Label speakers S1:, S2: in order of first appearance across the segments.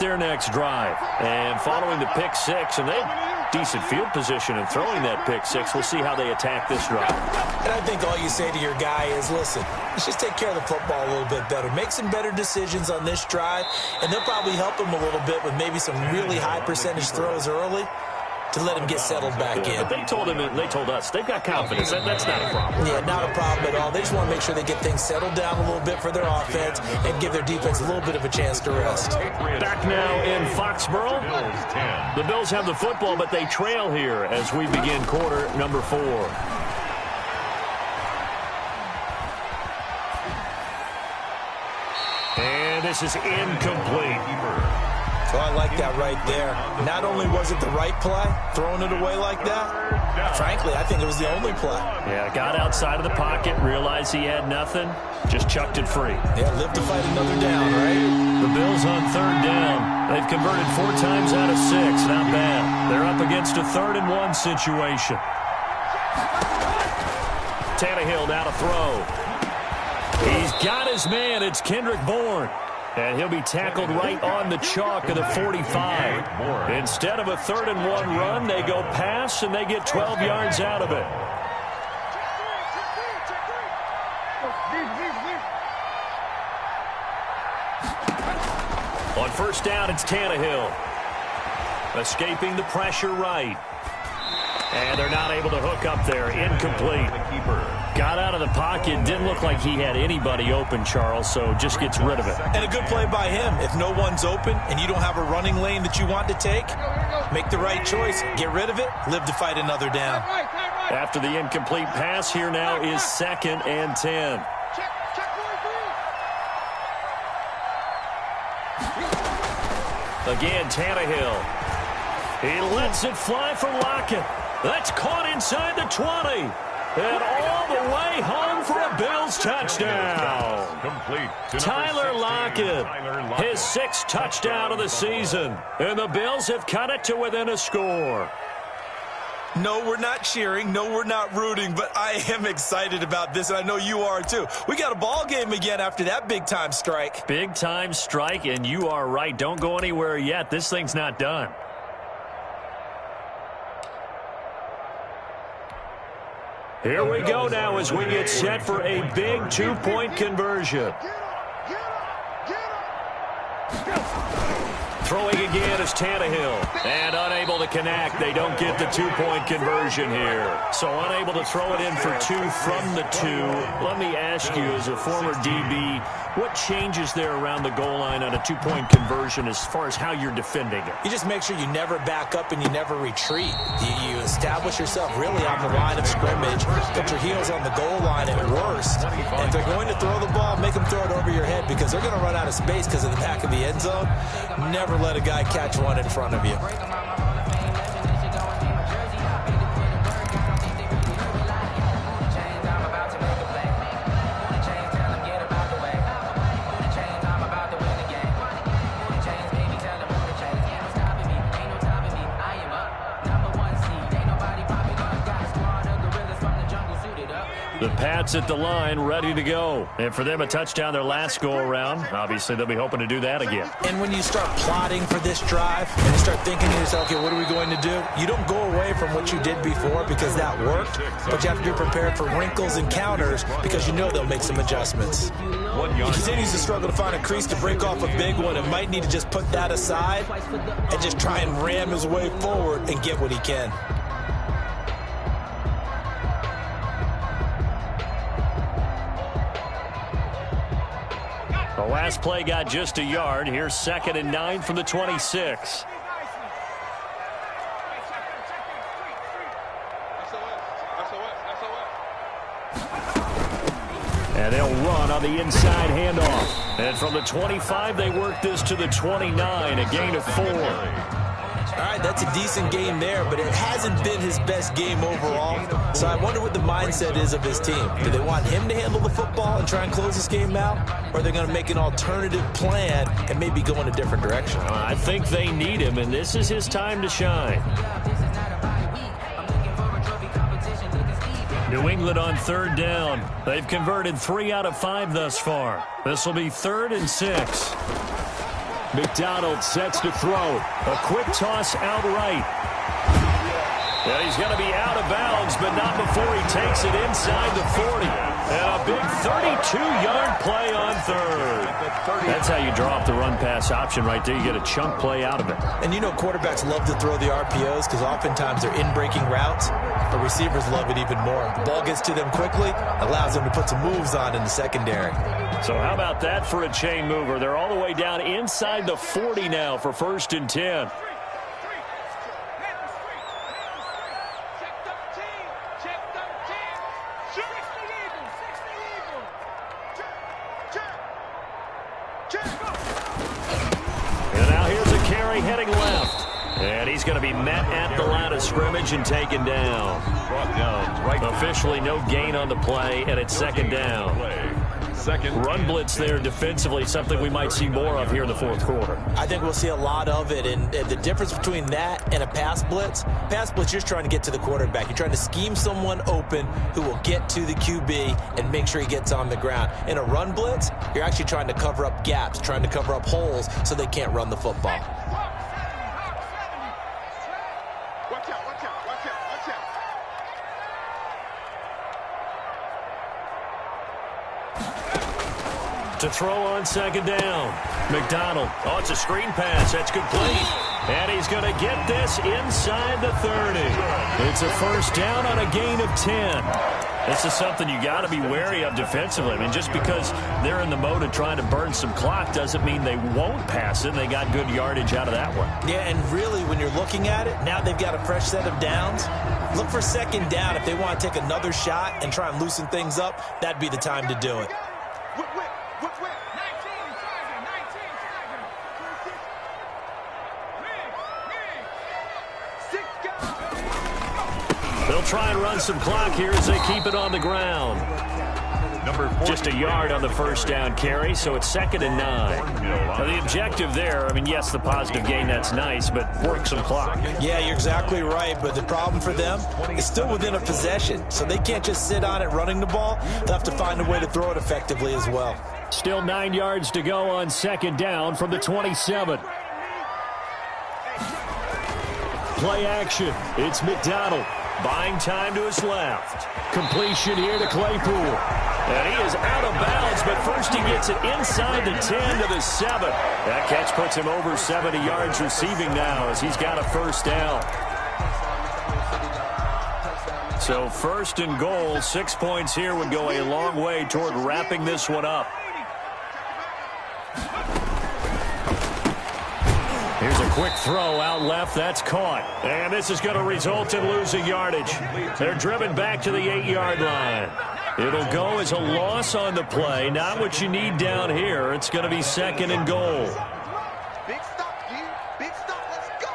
S1: their next drive. And following the pick six, and they have decent field position in throwing that pick six. We'll see how they attack this drive.
S2: And I think all you say to your guy is, listen, let's just take care of the football a little bit better. Make some better decisions on this drive, and they'll probably help him a little bit with maybe some really high percentage throws early to let him get settled back in.
S1: But they told him, and they told us, they've got confidence. That's not a problem.
S2: Yeah, not a problem at all. They just want to make sure they get things settled down a little bit for their offense and give their defense a little bit of a chance to rest.
S1: Back now in Foxborough. The Bills have the football, but they trail here as we begin quarter number 4. And this is incomplete.
S2: So I like that right there. Not only was it the right play, throwing it away like that, frankly, I think it was the only play.
S1: Yeah, got outside of the pocket, realized he had nothing, just chucked it free.
S2: Yeah, live to fight another down, right?
S1: The Bills on 3rd down. They've converted 4 times out of 6. Not bad. They're up against a 3rd and 1 situation. Tannehill now to throw. He's got his man. It's Kendrick Bourne. And he'll be tackled right on the chalk of the 45. Instead of a 3rd and 1 run, they go pass, and they get 12 yards out of it. On 1st down, it's Tannehill. Escaping the pressure right. And they're not able to hook up there. Incomplete. Got out of the pocket. Didn't look like he had anybody open, Charles, so just gets rid of it.
S2: And a good play by him. If no one's open and you don't have a running lane that you want to take, make the right choice. Get rid of it. Live to fight another down.
S1: After the incomplete pass, here now is 2nd and 10. Again, Tannehill. He lets it fly for Lockett. That's caught inside the 20. And all the way home for a Bills touchdown. Tyler Lockett, his 6th touchdown of the season. And the Bills have cut it to within a score.
S2: No, we're not cheering. No, we're not rooting. But I am excited about this, and I know you are too. We got a ball game again after that big-time strike.
S1: Big-time strike, and you are right. Don't go anywhere yet. This thing's not done. Here we go now as we get set for a big 2-point conversion. Throwing again is Tannehill. And unable to connect. They don't get the 2-point conversion here. So unable to throw it in for 2 from the 2. Let me ask you, as a former DB, what changes there around the goal line on a 2-point conversion as far as how you're defending it?
S2: You just make sure you never back up and you never retreat. You establish yourself really on the line of scrimmage, put your heels on the goal line at worst. And if they're going to throw the ball, make them throw it over your head because they're going to run out of space because of the back of the end zone. Never let a guy catch one in front of you.
S1: The Pats at the line, ready to go. And for them, a touchdown their last go-around. Obviously, they'll be hoping to do that again.
S2: And when you start plotting for this drive and you start thinking to yourself, okay, what are we going to do? You don't go away from what you did before because that worked, but you have to be prepared for wrinkles and counters because you know they'll make some adjustments. He continues to struggle to find a crease to break off a big one and might need to just put that aside and just try and ram his way forward and get what he can.
S1: The last play got just a yard. Here's 2nd and 9 from the 26. And they'll run on the inside handoff. And from the 25, they work this to the 29, a gain of 4.
S2: All right, that's a decent game there, but it hasn't been his best game overall. So I wonder what the mindset is of his team. Do they want him to handle the football and try and close this game out? Or are they going to make an alternative plan and maybe go in a different direction?
S1: I think they need him, and this is his time to shine. New England on 3rd down. They've converted 3 out of 5 thus far. This will be 3rd and 6. McDonald sets to throw. A quick toss out right. And he's going to be out of bounds, but not before he takes it inside the 40. And a big 32-yard play on third. That's how you draw up the run-pass option right there. You get a chunk play out of it.
S2: And you know quarterbacks love to throw the RPOs because oftentimes they're in-breaking routes. But receivers love it even more. The ball gets to them quickly, allows them to put some moves on in the secondary.
S1: So how about that for a chain mover? They're all the way down inside the 40 now for 1st and 10. Heading left. And he's going to be met at the line of scrimmage and taken down. Brought down right. Officially no gain on the play, and it's 2nd down. Run blitz there defensively, something we might see more of here in the 4th quarter.
S2: I think we'll see a lot of it, and the difference between that and a pass blitz, you're just trying to get to the quarterback. You're trying to scheme someone open who will get to the QB and make sure he gets on the ground. In a run blitz, you're actually trying to cover up gaps, trying to cover up holes so they can't run the football.
S1: To throw on 2nd down. McDonald. Oh, it's a screen pass. That's complete. And he's going to get this inside the 30. It's a 1st down on a gain of 10. This is something you got to be wary of defensively. I mean, just because they're in the mode of trying to burn some clock doesn't mean they won't pass it. They got good yardage out of that one.
S2: Yeah, and really, when you're looking at it, now they've got a fresh set of downs. Look for 2nd down. If they want to take another shot and try and loosen things up, that'd be the time to do it.
S1: They'll try and run some clock here as they keep it on the ground. Just a yard on the 1st down carry, so it's 2nd and 9. Now the objective there, I mean, yes, the positive gain, that's nice, but work some clock.
S2: Yeah, you're exactly right, but the problem for them is still within a possession, so they can't just sit on it running the ball. They'll have to find a way to throw it effectively as well.
S1: Still 9 yards to go on 2nd down from the 27. Play action. It's McDonald. Buying time to his left. Completion here to Claypool. And he is out of bounds, but first he gets it inside the 10 to the 7. That catch puts him over 70 yards receiving now as he's got a 1st down. So 1st and goal, 6 points here would go a long way toward wrapping this one up. Here's a quick throw out left. That's caught. And this is going to result in losing yardage. They're driven back to the 8-yard line. It'll go as a loss on the play. Not what you need down here. It's going to be 2nd and goal.
S3: Big stop, dude. Big stop. Let's go.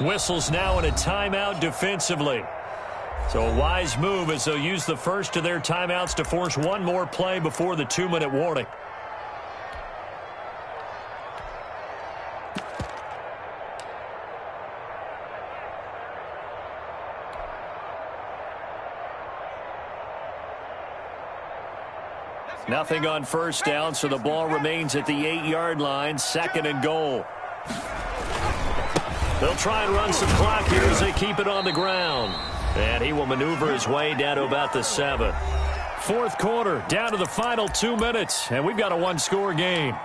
S1: Whistles now in a timeout defensively. So a wise move as they'll use the first of their timeouts to force one more play before the 2-minute warning. Nothing on 1st down, so the ball remains at the 8-yard line, 2nd and goal. They'll try and run some clock here as they keep it on the ground. And he will maneuver his way down to about the 7. 4th quarter, down to the final 2 minutes, and we've got a one-score game.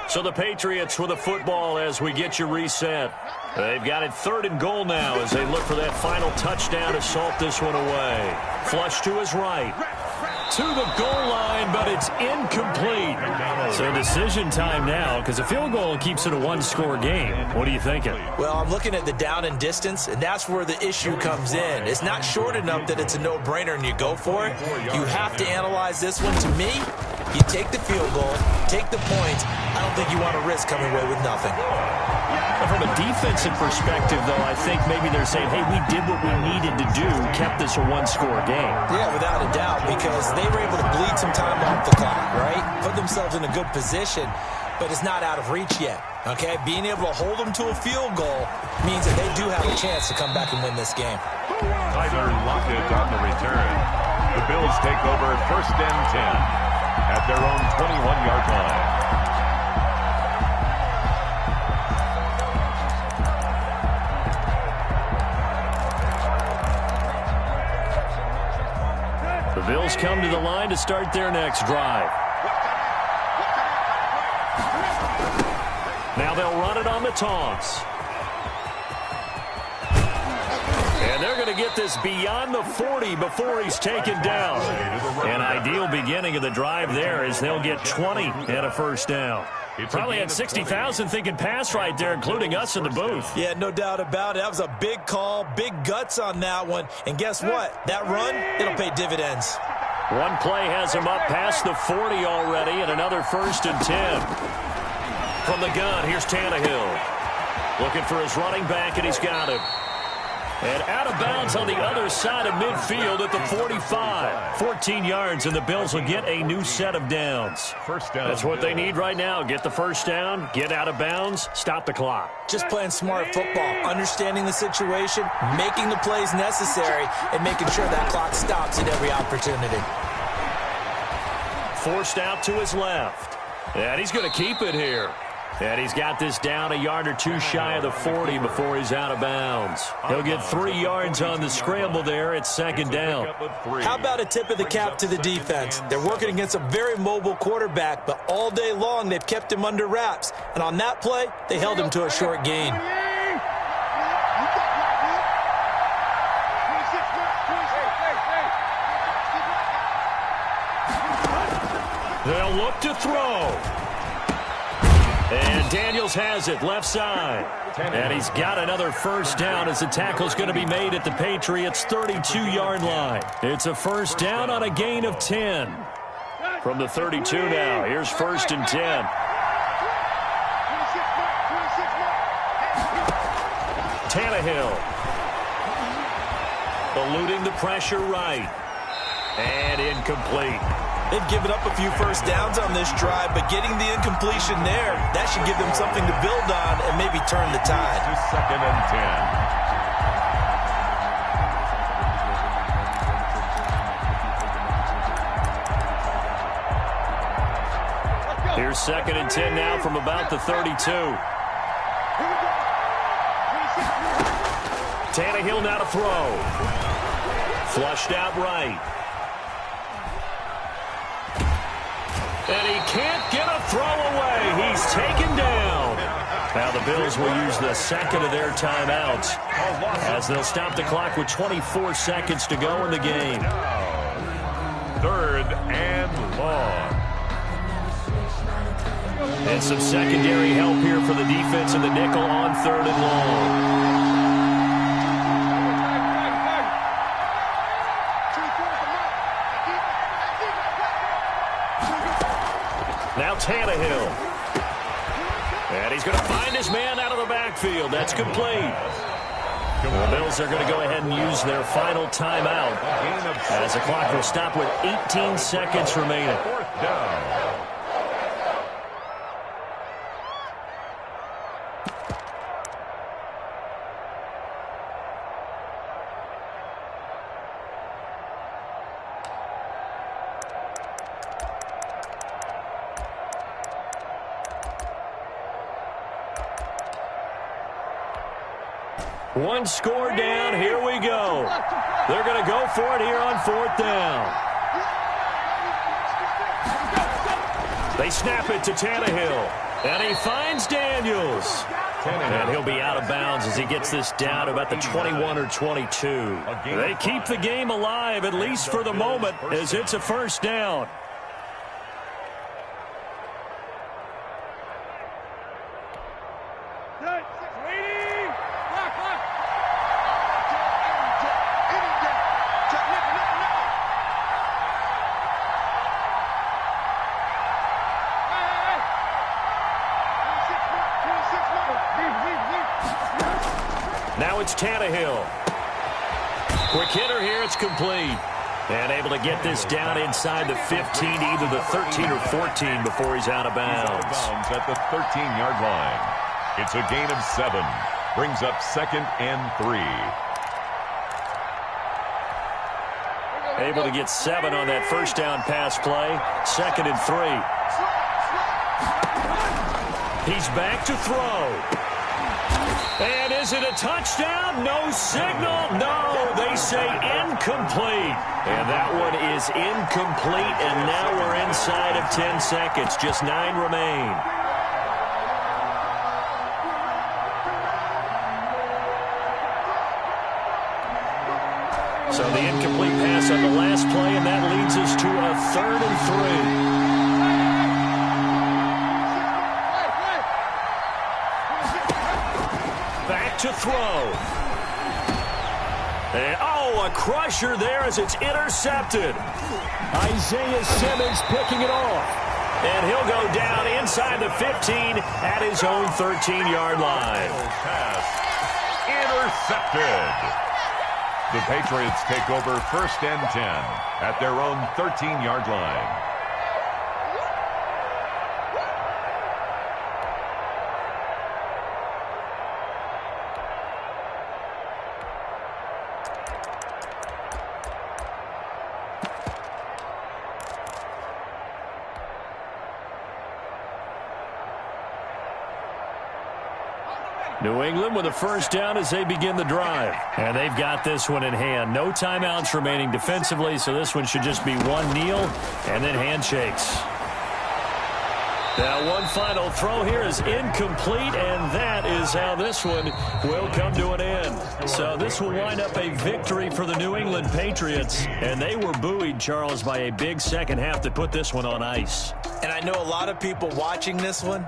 S1: So the Patriots with the football as we get you reset. They've got it 3rd and goal now as they look for that final touchdown to salt this one away. Flush to his right. To the goal line, but it's incomplete. So decision time now because a field goal keeps it a one-score game. What are you thinking?
S2: Well, I'm looking at the down and distance, and that's where the issue comes in. It's not short enough that it's a no-brainer and you go for it. You have to analyze this one. To me, you take the field goal, take the points. don't think you want to risk coming away with nothing.
S1: From a defensive perspective, though, I think maybe they're saying, hey, we did what we needed to do, kept this a one-score game.
S2: Yeah, without a doubt, because they were able to bleed some time off the clock, right? Put themselves in a good position, but it's not out of reach yet, okay? Being able to hold them to a field goal means that they do have a chance to come back and win this game.
S4: Tyler Lockett on the return. The Bills take over 1st and 10 at their own 21-yard line.
S1: The Bills come to the line to start their next drive. Now they'll run it on the toss. And they're going to get this beyond the 40 before he's taken down. An ideal beginning of the drive there is they'll get 20 and a first down. Probably had 60,000 thinking pass right there, including us in the booth.
S2: Yeah, no doubt about it. That was a big call, big guts on that one. And guess what? That run, it'll pay dividends.
S1: One play has him up past the 40 already, and another 1st and 10. From the gun, here's Tannehill. Looking for his running back, and he's got him. And out of bounds on the other side of midfield at the 45. 14 yards, and the Bills will get a new set of downs.
S4: First down.
S1: That's what they need right now. Get the first down, get out of bounds, stop the clock.
S2: Just playing smart football, understanding the situation, making the plays necessary, and making sure that clock stops at every opportunity.
S1: Forced out to his left. And he's going to keep it here. And he's got this down a yard or two shy of the 40 before he's out of bounds. He'll get 3 yards on the scramble there at 2nd down.
S2: How about a tip of the cap to the defense? They're working against a very mobile quarterback, but all day long they've kept him under wraps. And on that play, they held him to a short gain.
S1: They'll look to throw. And Daniels has it, left side. And he's got another first down as the tackle's going to be made at the Patriots' 32-yard line. It's a first down on a gain of 10. From the 32 now, here's 1st and 10. Tannehill. Eluding the pressure right. And incomplete.
S2: They've given up a few first downs on this drive, but getting the incompletion there, that should give them something to build on and maybe turn the tide.
S4: 2nd and 10.
S1: Here's 2nd and 10 now from about the 32. Tannehill now to throw. Flushed out right. And he can't get a throw away. He's taken down. Now the Bills will use the second of their timeouts as they'll stop the clock with 24 seconds to go in the game.
S4: 3rd and long.
S1: And some secondary help here for the defense in the nickel on 3rd and long. Now Tannehill. And he's going to find his man out of the backfield. That's complete. The Bills are going to go ahead and use their final timeout as the clock will stop with 18 seconds remaining.
S4: 4th down.
S1: One score down. Here we go. They're going to go for it here on 4th down. They snap it to Tannehill. And he finds Daniels. And he'll be out of bounds as he gets this down about the 21 or 22. They keep the game alive, at least for the moment, as it's a first down. Now it's Tannehill. Quick hitter here. It's complete. And able to get this down inside the 15, either the 13 or 14 before he's out of bounds.
S4: At the 13-yard line. It's a gain of 7. Brings up 2nd and 3.
S1: Able to get 7 on that first down pass play. 2nd and 3. He's back to throw. And is it a touchdown? No signal. No, they say incomplete. And that one is incomplete, and now we're inside of 10 seconds. Just 9 remain. So the incomplete pass on the last play, and that leads us to a 3rd and 3. Back to throw. And, a crusher there as it's intercepted.
S5: Isaiah Simmons picking it off.
S1: And he'll go down inside the 15 at his own 13-yard line.
S4: Pass intercepted. The Patriots take over 1st and 10 at their own 13-yard line.
S1: New England with a first down as they begin the drive. And they've got this one in hand. No timeouts remaining defensively, so this one should just be one kneel and then handshakes. Now one final throw here is incomplete, and that is how this one will come to an end. So this will wind up a victory for the New England Patriots, and they were buoyed, Charles, by a big second half that put this one on ice.
S2: And I know a lot of people watching this one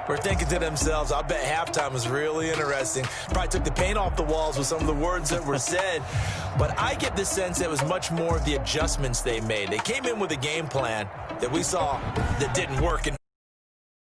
S2: were thinking to themselves, I bet halftime was really interesting. Probably took the paint off the walls with some of the words that were said. But I get the sense it was much more of the adjustments they made. They came in with a game plan that we saw that didn't work.